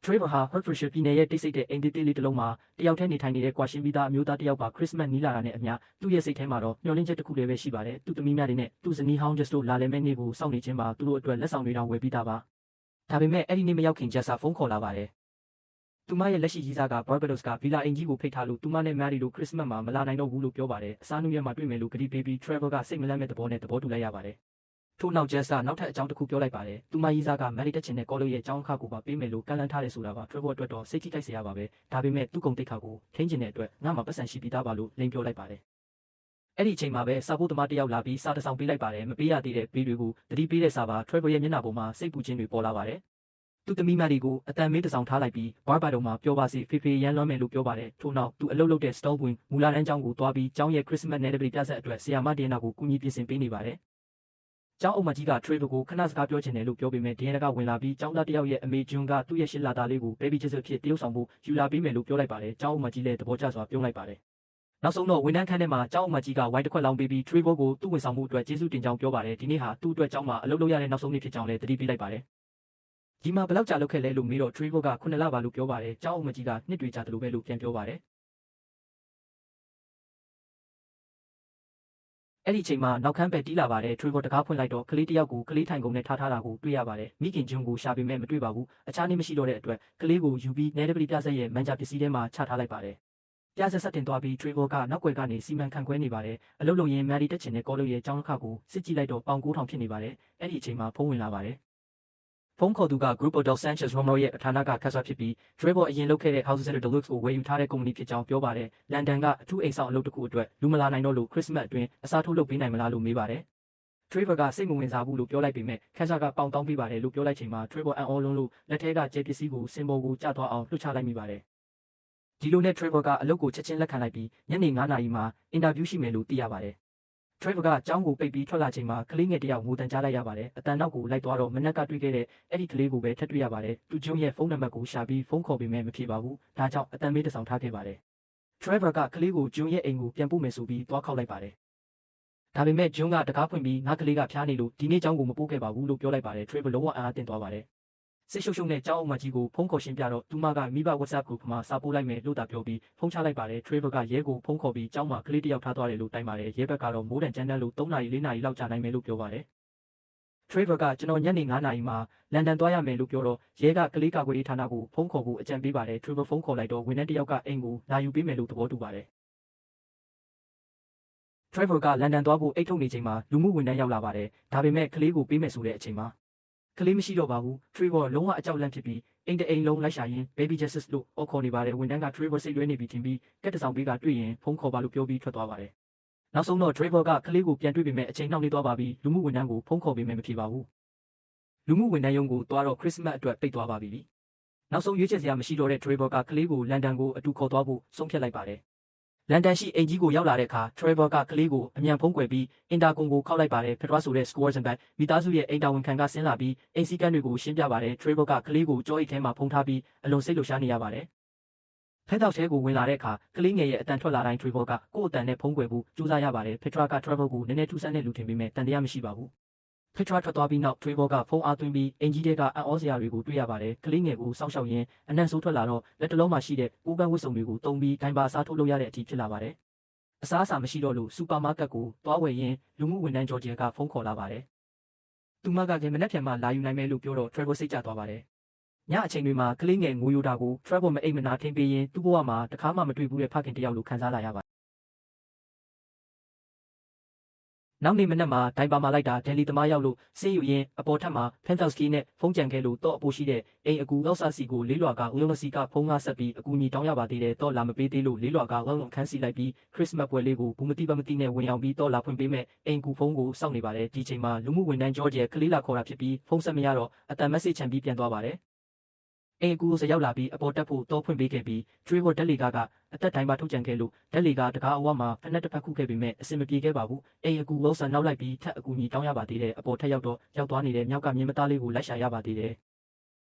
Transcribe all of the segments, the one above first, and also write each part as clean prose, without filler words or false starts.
Trevor ဟာ Hertfordshire ပြည်နယ်ရဲ့တိတ်ဆိတ်တဲ့အိမ်သေးသေးလေးတစ်လုံးမှာတယောက်တည်းနေထိုင်နေတဲ့ကွာရှင်းပြီးသားအမျိုးသားတစ်ယောက်ပါခရစ်စမတ်နီးလာတာနဲ့အမျှသူ့ရဲ့စိတ်ထဲမှာတော့မျှော်လင့်ချက်တစ်ခုလည်းပဲရှိပါတယ်။သူ့သမီးများတွေနဲ့သူ့ဇနီးဟောင်း Jess တို့လာလည်မဲ့နေ့ကိုစောင့်နေခြင်းပါသူတို့အတွက်လက်ဆောင်တွေတောင်ဝယ်ပြီးသားပါ။ဒါပေမဲ့အဲ့ဒီနေ့မရောက်ခင် Jess ဖုန်းခေါ်လာပါတယ်။သူမရဲ့လက်ရှိကြီးစားက Barbados ကဗီလာအင်ကြီးကိုဖိတ်ထားလို့သူမနဲ့ Mary တို့ခရစ်စမတ်မှာမလာနိုင်တော့ဘူးလို့ပြောပါတယ်။အစားနုရက်မှာတွေ့မယ်လို့ကတိပေးပြီး Trevor ကစိတ်မလန့်မဲ့သဘောနဲ့သဘောတူလိုက်ရပါတယ်။ထို့နောက် Jess ကနောက်ထပ်အကြောင်းတစ်ခုပြောလိုက်ပါတယ်။သူမကြီးစားက Mary တက်ချင်တဲ့ကောလိပ်ရဲ့အကြောင်းအခါကိုပါပေးမယ်လို့ကန့်လန့်ထားတယ်ဆိုတာပါ Trevor အတွက်တော့စိတ်ထိခိုက်စရာပါပဲ။ဒါပေမဲ့သူ့ကုန်တိတ်ခါကိုထိန်းချင်တဲ့အတွက်ငါ့မှာပတ်စံရှိပြီးသားပါလို့လိန်ပြောလိုက်ပါတယ်။အဲ့ဒီအချိန်မှာပဲစာဖို့သမားတစ်ယောက်လာပြီးစာတစ်စောင်ပေးလိုက်ပါတယ်။မပေးရသေးတဲ့ပေးတွေကိုတတိပေးတဲ့စာပါ Trevor ရဲ့မျက်နှာပေါ်မှာစိတ်ပူခြင်းတွေပေါ်လာပါတယ်။သူ့သမီးမတွေကိုအတန်မေးတစ်ဆောင်ထားလိုက်ပြီး Barbados မှာပြောပါစီဖေဖေရန်လွှမ်းမယ်လို့ပြောပါတယ်။ထို့နောက်သူအလုပ်လုပ်တဲ့ Stone မူလာတန်းကျောင်းကိုသွားပြီးကျောင်းရဲ့ခရစ်စမတ်နယ်ဒပလီပြဆက်အတွက်ဆီယာမဒီယနာကိုကူညီပြင်ဆင်ပေးနေပါတယ်။ကျောင်းအုပ်မကြီးက Trevor ကိုခဏစကားပြောချင်တယ်လို့ပြောပေမဲ့ဒီရန်ကဝင်လာပြီးကျောင်းသားတစ်ယောက်ရဲ့အမေဂျွန်ကသူ့ရဲ့ရှစ်လာသားလေးကို baby Jesus ဖြစ်တရုပ်ဆောင်ဖို့ယူလာပေးမယ်လို့ပြောလိုက်ပါတယ်။ကျောင်းအုပ်မကြီးလည်းသဘောကျစွာပြုံးလိုက်ပါတယ်။နောက်ဆုံးတော့ဝန်ထမ်းခန်းထဲမှာကျောင်းအုပ်မကြီးကဝိုင်းတစ်ခွက်လောင်းပေးပြီး Trevor ကိုသူ့ဝန်ဆောင်မှုအတွက်ကျေးဇူးတင်ကြောင်းပြောပါတယ်။ဒီနေ့ဟာသူ့အတွက်ကျောင်းမှာအလုပ်လုပ်ရတဲ့နောက်ဆုံးနေ့ဖြစ်ကြောင်းလည်းသတိပေးလိုက်ပါတယ်။ဒီမှာဘယ်လောက်ကြာလုပ်ခဲ့လဲလို့မေးတော့ Trevor က9လပါလို့ပြောပါတယ်။ကျောင်းအုပ်မကြီးကနှစ်တွေကြာတယ်လို့ပဲလို့ပြန်ပြောပါတယ်။အဲ့ဒီအချိန်မှာနောက်ခန်းပဲတီးလာပါတယ် Trevor တကားဖွင့်လိုက်တော့ကလေးတစ်ယောက်ကိုကလေးထိုင်ကုန်နဲ့ထားတာကိုတွေ့ရပါတယ်မိခင်ကျွန်းကိုရှာပေမဲ့မတွေ့ပါဘူးအခြားနေ့မရှိတော့တဲ့အတွက်ကလေးကိုယူပြီးနယ်ဒပလီပြဆက်ရဲ့မန်ဂျာပစ္စည်းထဲမှာချထားလိုက်ပါတယ်ပြဆက်ဆက်တင်သွားပြီး Trevor ကနောက်ွယ်ကနေစီမံခန့်ခွဲနေပါတယ်အလုပ်လုပ်ရင်း Mary တက်ချင်တဲ့ကောလိပ်ရဲ့ကျောင်းတစ်ခါကိုစစ်ကြည့်လိုက်တော့ပေါင်9000ဖြစ်နေပါတယ်အဲ့ဒီအချိန်မှာဖုန်းဝင်လာပါတယ်ဖုန်းခေါ်သူက Grupo del Sanchez Romero ရဲ့အဌာနကခက်ဆွာဖြစ်ပြီး Trevor အရင်လုပ်ခဲ့တဲ့ Houses at the Deluxe ကိုဝယ်ယူထားတဲ့ကုမ္ပဏီဖြစ်ကြောင်းပြောပါတယ်လန်ဒန်ကအထူးအိမ်ဆောင်အလုပ်တစ်ခုအတွက်လူမလာနိုင်တော့လို့ခရစ်စမတ်အတွင်းအစားထိုးလုပ်ပေးနိုင်မလားလို့မေးပါတယ်Trevor ကစိတ်မဝင်စားဘူးလို့ပြောလိုက်ပေမဲ့ခက်ဆွာကပေါင်တောင်းပေးပါတယ်လို့ပြောလိုက်ချိန်မှာ Trevor အံ့ဩလွန်းလို့လက်ထဲကကျဲပစ္စည်းကိုစင်ပေါ်ကိုကျသွားအောင်လွှတ်ချလိုက်မိပါတယ်ဒီလိုနဲ့ Trevor ကအလုပ်ကိုချက်ချင်းလက်ခံလိုက်ပြီးညနေ9 နာရီမှာအင်တာဗျူးရှိမယ်လို့သိရပါတယ်Trevor ကကျောင်းကိုပိတ်ပြီးထွက်လာချိန်မှာကလေးငယ်တစ်ယောက်ငိုတန်ကြားလိုက်ရပါတယ်။အတန်နောက်ကိုလိုက်သွားတော့မနက်ကတွေ့ခဲ့တဲ့အဲ့ဒီကလေးကိုပဲထပ်တွေ့ရပါတယ်။သူကျွန်းရဲ့ဖုန်းနံပါတ်ကိုရှာပြီးဖုန်းခေါ်ပေမဲ့မဖြေပါဘူး။ဒါကြောင့်အတန်မေးတစ်ဆောင်ထားခဲ့ပါတယ်။ Trevor ကကလေးကိုကျွန်းရဲ့အိမ်ကိုပြန်ပို့မယ်ဆိုပြီးသွားခောက်လိုက်ပါတယ်။ဒါပေမဲ့ကျွန်းကတကားဖွင့်ပြီးငါကလေးကဖျားနေလို့ဒီနေ့ကျောင်းကိုမပို့ခဲ့ပါဘူးလို့ပြောလိုက်ပါတယ်။ Trevor လုံးဝအားတင်သွားပါတယ်။စိတ်ရှုပ်ရှုပ်နဲ့ကျောင်းအုပ်မကြီးကိုဖုန်းခေါ်ရှင်းပြတော့သူမကမိဘ WhatsApp group မှာစာပို့လိုက်မယ်လို့သာပြောပြီးဖုန်းချလိုက်ပါတယ် Trevor ကရဲကိုဖုန်းခေါ်ပြီးကျောင်းမှာကလေးတစ်ယောက်ထားသွားတယ်လို့တိုင်ပါတယ်ရဲဘက်ကတော့မိုးတန်ကြမ်းတမ်းလို့3 နာရီ4 နာရီလောက်ကြာနိုင်မယ်လို့ပြောပါတယ် Trevor ကကျွန်တော်ညနေ9 နာရီမှာလန်ဒန်သွားရမယ်လို့ပြောတော့ရဲကကလေးကာကွယ်ရေးဌာနကိုဖုန်းခေါ်ဖို့အကြံပေးပါတယ် Trevor ဖုန်းခေါ်လိုက်တော့ဝန်ထမ်းတစ်ယောက်ကအိမ်ကိုလာယူပေးမယ်လို့သဘောတူပါတယ် Trevor ကလန်ဒန်သွားဖို့အိတ်ထုတ်နေချိန်မှာလူမှုဝန်ထမ်းရောက်လာပါတယ်ဒါပေမဲ့ကလေးကိုပေးမယ်ဆိုတဲ့အချိန်မှာကလေးမရှိတော့ပါဘူး Trevor လုံးဝအကြောက်လန့်ဖြစ်ပြီးအိမ်တအိမ်လုံးလိုက်ရှာရင်း Baby Jesus လို့ခေါ်နေပါတယ်ဝန်ထမ်းက Trevor စိတ်လွဲနေပြီထင်ပြီးကက်တဆောင်ပေးကတွေ့ရင်ဖုန်းခေါ်ပါလို့ပြောပြီးထွက်သွားပါတယ်နောက်ဆုံးတော့ Trevor ကကလေးကိုပြန်တွေ့ပေမဲ့အချိန်နှောင့်နှေးသွားပါပြီလူမှုဝန်ထမ်းကိုဖုန်းခေါ်ပေမဲ့မဖြေပါဘူးလူမှုဝန်ထမ်းရုံးကိုသွားတော့ Christmas အတွက်ပိတ်သွားပါပြီနောက်ဆုံးရွေးချယ်စရာမရှိတော့တဲ့ Trevor ကကလေးကိုလန်ဒန်ကိုအတူခေါ်သွားဖို့ဆုံးဖြတ်လိုက်ပါတယ်လန်ဒန်ရှိအိမ်ကြီးကိုရောက်လာတဲ့အခါ Trevor ကကလေးကိုအမြန်ဖုန်းကွယ်ပြီးအင်တာကွန်ကိုခောက်လိုက်ပါတယ်ဖက်ထွားဆိုတဲ့ Scores and Back မိသားစုရဲ့အိမ်တာဝန်ခံကဆင်းလာပြီးအိမ်စည်းကမ်းတွေကိုရှင်းပြပါတယ် Trevor ကကလေးကိုကြောအိတ်ထဲမှာဖုံးထားပြီးအလွန်စိတ်လှုပ်ရှားနေရပါတယ်ဖက်တော့ထဲကိုဝင်လာတဲ့အခါကလေးငယ်ရဲ့အတန်ထွက်လာတိုင်း Trevor ကကိုယ့်အတန်နဲ့ဖုံးကွယ်ဖို့ကြိုးစားရပါတယ်ဖက်ထွားက Trevor ကိုနည်းနည်းထူးဆန်းတဲ့လူထင်ပေမဲ့တန်တရားမရှိပါဘူးဖက်ထွားထွက်သွားပြီးနောက် Trevor ကဖုန်းအားသွင်းပြီးအင်ကြီးတဲကအံ့ဩစရာတွေကိုတွေ့ရပါတယ်ကလေးငယ်ကိုစောင့်ရှောက်ရင်းအနံ့ဆိုးထွက်လာတော့လက်တလုံးမှာရှိတဲ့ပိုးပန်းဝတ်စုံတွေကိုတုံးပြီးဒိုင်ပါစားထုတ်လို့ရတဲ့အထိဖြစ်လာပါတယ်အစားအစာမရှိတော့လို့စူပါမားကတ်ကိုသွားဝယ်ရင်းလူမှုဝန်ထမ်းဂျော်ဂျီယာကဖုန်းခေါ်လာပါတယ်။သူမကလည်းမနက်ဖြန်မှလာယူနိုင်မယ်လို့ပြောတော့ Trevor စိတ်ကျသွားပါတယ်။ညအချိန်တွေမှာကလေးငယ်ငိုယိုတာကို Trevor မအိမ်မနာထင်းပေးရင်းသူ့ဘဝမှာတခါမှမတွေ့ဘူးတဲ့ဖခင်တယောက်လိုခံစားလာရပါတယ်နောက်နေ့မနက်မှာဒိုင်ပါမှာလိုက်တာဒယ်လီသမားရောက်လို့ဆေးယူရင်းအပေါ်ထပ်မှာဖန်တောက်စကီနဲ့ဖုန်းကြံခဲ့လို့တော့အပိုးရှိတဲ့အိမ်အကူလောက်ဆာစီကိုလေးလွာကဦးလုံးစီကဖုန်းကားဆက်ပြီးအကူညီတောင်းရပါသေးတယ်တော့လာမပေးသေးလို့လေးလွာကဝလုံးခန်းစီလိုက်ပြီးခရစ်စမတ်ပွဲလေးကိုဘူးမတိနဲ့ဝင်ရောက်ပြီးတော့လာဖွင့်ပေးမဲ့အိမ်ကူဖုန်းကိုစောင့်နေပါတယ်ဒီချိန်မှာလူမှုဝန်ထမ်းဂျော်ဂျီယာကလေးလာခေါ်တာဖြစ်ပြီးဖုန်းဆက်မရတော့အတန်မက်ဆေ့ချန်ပြီးပြန်သွားပါတယ်အိမ်အကူကိုစရောက်လာပြီးအပေါ်တက်ဖို့တော့ဖွင့်ပေးခဲ့ပြီး Trevor တက်လီကအသက်တိုင်းပါထုတ်ကြံခဲ့လို့တက်လီကတကားအဝမှာဖက်နဲ့တစ်ဖက်ခုခဲ့ပေမဲ့အဆင်မပြေခဲ့ပါဘူးအိမ်အကူဝေါဆန်နောက်လိုက်ပြီးထပ်အကူညီတောင်းရပါသေးတယ်အပေါ်ထက်ရောက်သွားနေတဲ့မြောက်ကမြင်းမသားလေးကိုလိုက်ရှာရပါသေးတယ်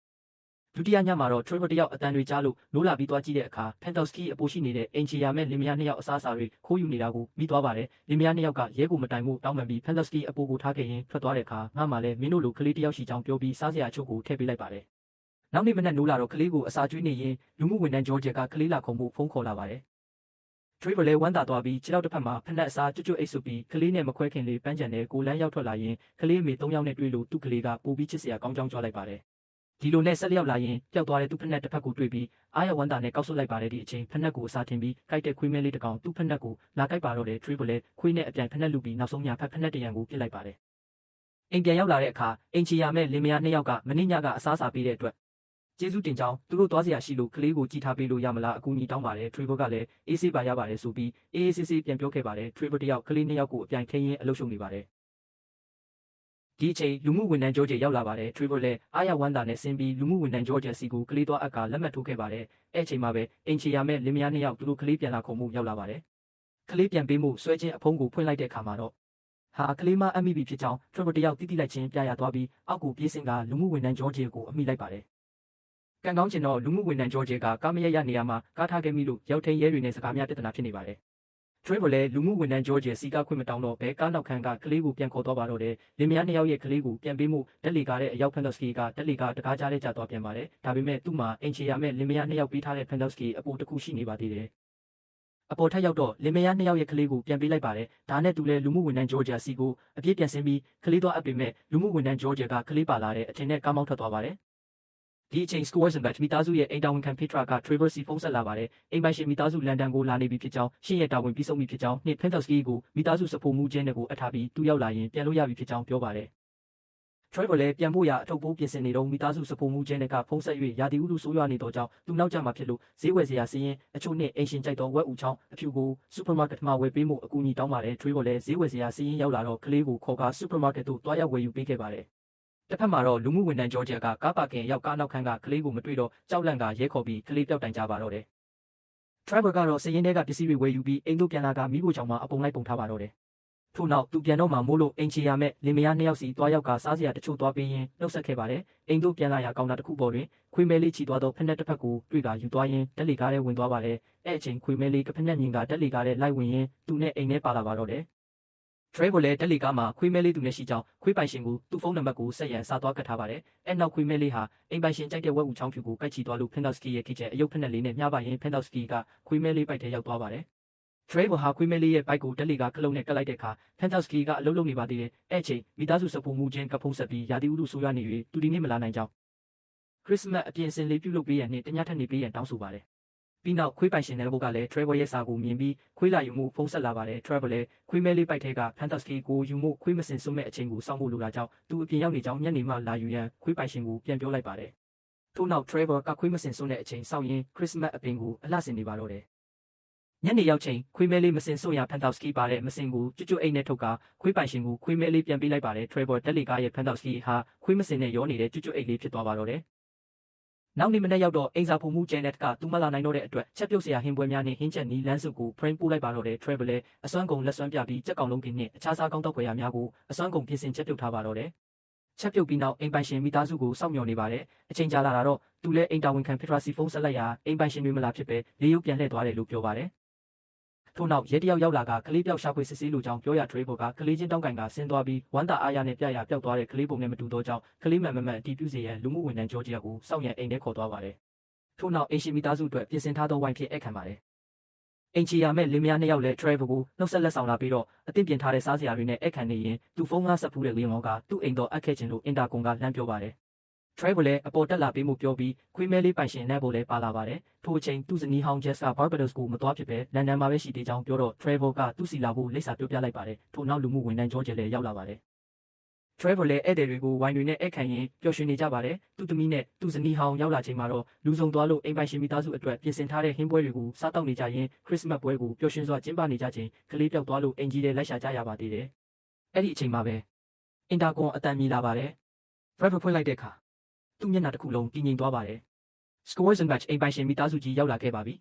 ဒုတိယညမှာတော့ Trevor တယောက်အတန်တွေကြားလို့လိုးလာပြီးသွားကြည့်တဲ့အခါ Pentowski အပိုရှိနေတဲ့အင်ချီယာမဲ့လင်မယားနှစ်ယောက်အစားအစာတွေခိုးယူနေတာကိုမိသွားပါတယ်လင်မယားနှစ်ယောက်ကရဲကိုမတိုင်ဖို့တောင်းပန်ပြီး Pentowski အပိုကိုထားခဲ့ရင်ထွက်သွားတဲ့အခါငါမှလည်းမင်းတို့လိုကလေးတယောက်ရှိချောင်းပြောပြီးစားစရာအချို့ကိုထည့်ပေးလိုက်ပါတယ် နောက်နေ့မနက်နိုးလာတော့ကလေးကိုအစာကျွေးနေရင်လူမှုဝန်ထမ်းဂျော်ဂျက်ကကလေးလာခုံဖို့ဖုန်းခေါ်လာပါတယ်။ Trevor လည်းဝမ်းသာသွားပြီးခြေထောက်တစ်ဖက်မှာဖက်နှက်အစားကျွတ်အိတ်ဆုပ်ပြီးကလေးနဲ့မခွဲခင်လေးပန်းချန်နဲ့ကိုလန်းရောက်ထွက်လာရင်ကလေးအမေ3ယောက်နဲ့တွေ့လို့သူ့ကလေးကပိုပြီးချစ်စရာကောင်းကြောင်းကြွားလိုက်ပါတယ်။ဒီလိုနဲ့ဆက်လျောက်လာရင်ပျောက်သွားတဲ့သူ့ဖက်နှက်တစ်ဖက်ကိုတွေ့ပြီးအားရဝမ်းသာနဲ့ကောက်ဆွတ်လိုက်ပါတယ်ဒီအချိန်ဖက်နှက်ကိုအစားထင်ပြီးကိုက်တဲ့ခွေးမဲလေးတစ်ကောင်သူ့ဖက်နှက်ကိုလာကိုက်ပါတော့တယ် Trevor လည်းခွေးနဲ့အပြန်ဖက်နှက်လူပြီးနောက်ဆုံးညာဖက်နှက်တရံကိုပြစ်လိုက်ပါတယ်။အိမ်ပြန်ရောက်လာတဲ့အခါအင်ချီယာမဲ့လင်မယား2ယောက်ကမင်းညကအစားစာပေးတဲ့အတွက်ကျေးဇူးတင်ကြောင်းသူတို့သွားစရာရှိလို့ကလေးကိုကြည်ထားပေးလို့ရမလားအကူအညီတောင်းပါတယ် Trevor ကလည်းအေးဆေးပါရပါတယ်ဆိုပြီးအေးအေးဆေးဆေးပြန်ပြောခဲ့ပါတယ် Trevor တယောက်ကလေး2ယောက်ကိုအပြိုင်ထိန်းရင်းအလုပ်ရှုပ်နေပါတယ်ဒီအချိန်လူမှုဝန်ထမ်းဂျော်ဂျ်ရောက်လာပါတယ် Trevor လည်းအားရဝမ်းသာနဲ့ဆင်းပြီးလူမှုဝန်ထမ်းဂျော်ဂျ်စီကိုကလေးသွားအက်ကလက်မှတ်ထိုးခဲ့ပါတယ်အဲ့အချိန်မှာပဲအင်ချီယာမဲ့လင်မယား2ယောက်သူတို့ကလေးပြန်လာခုံမှုရောက်လာပါတယ်ကလေးပြန်ပေးမှုဆွဲချင်းအဖုံးကိုဖွင့်လိုက်တဲ့အခါမှာတော့ဟာကလေးမအမိပြီဖြစ်ကြောင်း Trevor တယောက်တိတိလိုက်ချင်းပြရသွားပြီးအောက်ကိုပြေးဆင်းကလူမှုဝန်ထမ်းဂျော်ဂျ်ကိုအမိလိုက်ပါတယ်ကံကောင်းချင်တော့လူမှုဝန်ထမ်းဂျော်ဂျ်ကကားမရရနေရာမှာကားထားခဲ့မိလို့ရောက်ထိန်ရဲတွေနဲ့စကားများပြဿနာဖြစ်နေပါတယ်။ Trevor လည်းလူမှုဝန်ထမ်းဂျော်ဂျ်စီကားခွင့်မတောင်းတော့ဘဲကားနောက်ခန်းကကလေးကိုပြန်ခေါ်သွားပါတော့တယ်။လင်မယား2ယောက်ရဲ့ကလေးကိုပြန်ပေးမှုတက်လီကားတဲ့အရောက်ဖန်ဒေါ့စကီကတက်လီကာတကားကြားတဲ့ကြသွားပြန်ပါတယ်။ဒါပေမဲ့သူ့မှာအင်ချီယာမဲ့လင်မယား2ယောက်ပေးထားတဲ့ဖန်ဒေါ့စကီအပေါ်တစ်ခုရှိနေပါသေးတယ်။အပေါ်ထက်ရောက်တော့လင်မယား2ယောက်ရဲ့ကလေးကိုပြန်ပေးလိုက်ပါတယ်။ဒါနဲ့သူလည်းလူမှုဝန်ထမ်းဂျော်ဂျ်စီကိုအပြည့်ပြန်ဆင်းပြီးကလေးသွားအပ်ပေမဲ့လူမှုဝန်ထမ်းဂျော်ဂျ်ကကလေးပါလာတဲ့အထင်နဲ့ကားမောင်းထွက်သွားပါတယ်ဒီအချိန် Scores and Batch မိသားစုရဲ့အိမ်တာဝန်ခံ Petra က Trevor စီဖုန်းဆက်လာပါတယ်။အိမ်ပိုင်ရှင်မိသားစုလန်ဒန်ကိုလာနေပြီဖြစ်ကြောင်းရှင်းရဲ့တာဝန်ပြီးဆုံးပြီဖြစ်ကြောင်းနှင့် Pentovsky ကိုမိသားစုစဖို့မှုချင်းတွေကိုအထားပြီးသူရောက်လာရင်ပြန်လို့ရပြီဖြစ်ကြောင်းပြောပါတယ်။ Trevor လည်းပြန်ဖို့ရအထုပ်ပိုးပြင်ဆင်နေတော့မိသားစုစဖို့မှုချင်းတွေကဖုန်းဆက်၍ရာသီဥတုဆိုးရွားနေတော့ကြောင်းသူနောက်ကျမှဖြစ်လို့ဈေးဝယ်စရာစီးရင်အချို့နဲ့အိမ်ရှင်ကြိုက်တော့ဝက်ဦးချောင်းအဖြူကို supermarket မှာဝယ်ပေးမှုအကူအညီတောင်းပါတယ်။ Trevor လည်းဈေးဝယ်စရာစီးရင်ရောက်လာတော့ကလေးကိုခေါ်ကာ supermarket သို့တွားရောက်ဝယ်ယူပေးခဲ့ပါတယ်တစ်ဖက်မှာတော့လူမှုဝန်ထမ်းဂျော်ဂျ်ကကားပါကင်ရောက်ကားနောက်ခန်းကကလေးကိုမတွေ့တော့ကြောက်လန့်ကရဲခေါ်ပြီးကလေးပြောက်တိုင်ကြပါတော့တယ်။ Trevor ကတော့စရင်ထဲကပစ္စည်းတွေဝယ်ယူပြီးအိမ်တို့ပြန်လာကမိဖို့ချောင်မှာအပုံလိုက်ပုံထားပါတော့တယ်။ထို့နောက်သူပြန်တော့မှမိုးလို့အင်ချီယာမဲ့လင်မယား2ယောက်စီတွားရောက်ကစားစရာတချို့တွားပေးရင်းနှုတ်ဆက်ခဲ့ပါတယ်။အိမ်တို့ပြန်လာရာကောင်တာတစ်ခုပေါ်တွင်ခွေးမဲလေးချီသွားတော့ဖက်နှက်တစ်ဖက်ကိုတွေ့ကယူသွားရင်းတက်လီကားထဲဝင်သွားပါတယ်။အဲ့အချိန်ခွေးမဲလေးကဖက်နှက်မြင်ကတက်လီကားထဲလိုက်ဝင်ရင်းသူနဲ့အိမ်ထဲပါလာပါတော့တယ်။ Trevor လည်းတက်လီကားမှာခွေးမဲလေးသူနဲ့ရှိကြောင်းခွေးပိုင်ရှင်ကိုသူ့ဖုန်းနံပါတ်ကိုဆက်ရန်စာသွားကတ်ထားပါတယ်။အဲ့နောက်ခွေးမဲလေးဟာအိမ်ပိုင်ရှင်ကြိုက်တဲ့ဝက်ဦးချောင်းဖြူကိုကိုက်ချီသွားလို့ Pentovsky ရဲ့ kitchen အယုတ်ဖက်နှက်လေးနဲ့မျှပါရင် Pentovsky ကခွေးမဲလေးပိုက်ထဲရောက်သွားပါတယ်။ Trevor ဟာခွေးမဲလေးရဲ့ဘိုက်ကိုတက်လီကားကလုံးနဲ့ကတ်လိုက်တဲ့အခါ Pentovsky ကအလုံးလုံးနေပါသေးတယ်။အဲ့အချိန်မိသားစုစဖို့မှုချင်းကဖုံးဆက်ပြီးရာသီဥတုဆိုးရွားနေ၍သူဒီနေ့မလာနိုင်ကြောင်းခရစ်စမတ်အပြင်စင်လေးပြုလုပ်ပေးရန်နှင့်တညထက်နေပေးရန်တောင်းဆိုပါတယ်ပြီးနောက်ခွေးပိုင်ရှင်တဲ့ဘုတ်ကလည်း Trevor ရဲ့စာကိုမြင်ပြီးခွေးလာယူမှုဖုန်းဆက်လာပါတယ် Trevor လည်းခွေးမဲလေးပိုက်ထဲက Pentovsky ကိုယူမှုခွေးမစင်စွန့်မဲ့အချိန်ကိုစောင့်ဖို့လိုတာကြောင့်သူအပြင်ရောက်နေကြောင်းညနေမှလာယူရန်ခွေးပိုင်ရှင်ကိုပြန်ပြောလိုက်ပါတယ်ထို့နောက် Trevor ကခွေးမစင်စွန့်တဲ့အချိန်စောင့်ရင်းခရစ်စမတ်အပင်ကိုအလှဆင်နေပါတော့တယ်ညနေရောက်ချိန်ခွေးမဲလေးမစင်စွန့်ရ Pentovsky ပါတဲ့မစင်ကိုကျွတ်အိတ်နဲ့ထုတ်ကခွေးပိုင်ရှင်ကိုခွေးမဲလေးပြန်ပေးလိုက်ပါတယ် Trevor တက်လီကားရဲ့ Pentovsky ဟာခွေးမစင်နဲ့ရောနေတဲ့ကျွတ်အိတ်လေးဖြစ်သွားပါတော့တယ်နောက်နေ့မနေ့ရောက်တော့အိမ်စာဖို့မှု Janet ကသူမလာနိုင်တော့တဲ့အတွက်ချက်ပြုတ်စရာဟင်းပွဲများနဲ့ဟင်းချက်နီးလန်းစုကို frame ပို့လိုက်ပါတော့တယ် Trevor လည်းအစွမ်းကုန်လက်စွမ်းပြပြီးကြက်ကောင်လုံးကင်းနဲ့အခြားစားကောင်းတော့ဖွယ်ရာများကိုအစွမ်းကုန်ပြင်ဆင်ချက်ပြုတ်ထားပါတော့တယ်ချက်ပြုတ်ပြီးနောက်အိမ်ပိုင်ရှင်မိသားစုကိုစောင့်မျှော်နေပါတယ်အချိန်ကြာလာတော့သူလည်းအိမ်တာဝန်ခံ Petra စီဖုန်းဆက်လိုက်ရာအိမ်ပိုင်ရှင်တွေမလာဖြစ်ပဲလေးရုပ်ပြန်လှည့်သွားတယ်လို့ပြောပါတယ်ထို့နောက်ရဲတယောက်ရောက်လာကကလေးပြောက်ရှာဖွေစစ်ဆေးလိုကြောင်းပြောရ Trevor ကကလေးချင်းတောင်းကင်ကဆင်းသွားပြီးဝမ်းသာအားရနဲ့ပြရပျောက်သွားတဲ့ကလေးပုံနဲ့မတူတော့ကြောင်းကလေးမှန်အတီးပြူစေရန်လူမှုဝန်ထမ်းဂျော်ဂျီယာကိုစောင့်ရန်အိမ်ထဲခေါ်သွားပါတယ်ထို့နောက်အိမ်ရှင်မိသားစုအတွက်ပြင်ဆင်ထားသောဝိုင်းဖြစ်အခမ်းပါတယ်အင်ချီယာမဲ့လင်မယား2ယောက်လည်း Trevor ကိုနှုတ်ဆက်လက်ဆောင်လာပြီးတော့အသင့်ပြင်ထားတဲ့စားစရာတွေနဲ့အခမ်းနေရင်သူဖုန်းငါဆက်ဖူးတဲ့လင်းမောကသူ့အိမ်တော်အပ်ခဲ့ခြင်းလို့အင်တာကွန်ကလှမ်းပြောပါတယ်Trevor လည်းအပေါ်တက်လာပေးမှုပြောပြီးခွေးမဲလေးပိုင်ရှင်နဲ့ပေါ်လည်းပါလာပါတယ်ထို့အချိန်သူ့ဇနီးဟောင်း Jessica Barbados ကိုမသွားဖြစ်ပဲလန်ဒန်မှာပဲရှိသေးကြောင်းပြောတော့ Trevor ကသူ့စီလာဖို့လိပ်စာပြောပြလိုက်ပါတယ်ထို့နောက်လူမှုဝန်ထမ်းဂျော်ဂျ်လည်းရောက်လာပါတယ်Trevor လည်းဧည့်သည်တွေကိုဝိုင်းတွေနဲ့အခမ်းရင်ပျော်ရွှင်နေကြပါတယ်သူ့သမီးနဲ့သူ့ဇနီးဟောင်းရောက်လာချိန်မှာတော့လူစုံသွားလို့အိမ်ပိုင်ရှင်မိသားစုအတွက်ပြင်ဆင်ထားတဲ့ဟင်းပွဲတွေကိုစားတောက်နေကြရင်ခရစ်စမတ်ပွဲကိုပျော်ရွှင်စွာကျင်းပနေကြချိန်ကလေးပြောက်သွားလို့အိမ်ကြီးထဲလိုက်ရှာကြရပါသေးတယ်အဲ့ဒီအချိန်မှာပဲအင်တာကွန်အတန်မြည်လာပါတယ် Trevor ဖွင့်လိုက်တဲ့အခါသူ့မျက်နှာတစ်ခုလုံးတည်ငြိမ်သွားပါတယ် Scores and Batch အိမ်ပိုင်ရှင်မိသားစုကြီးရောက်လာခဲ့ပါပြီ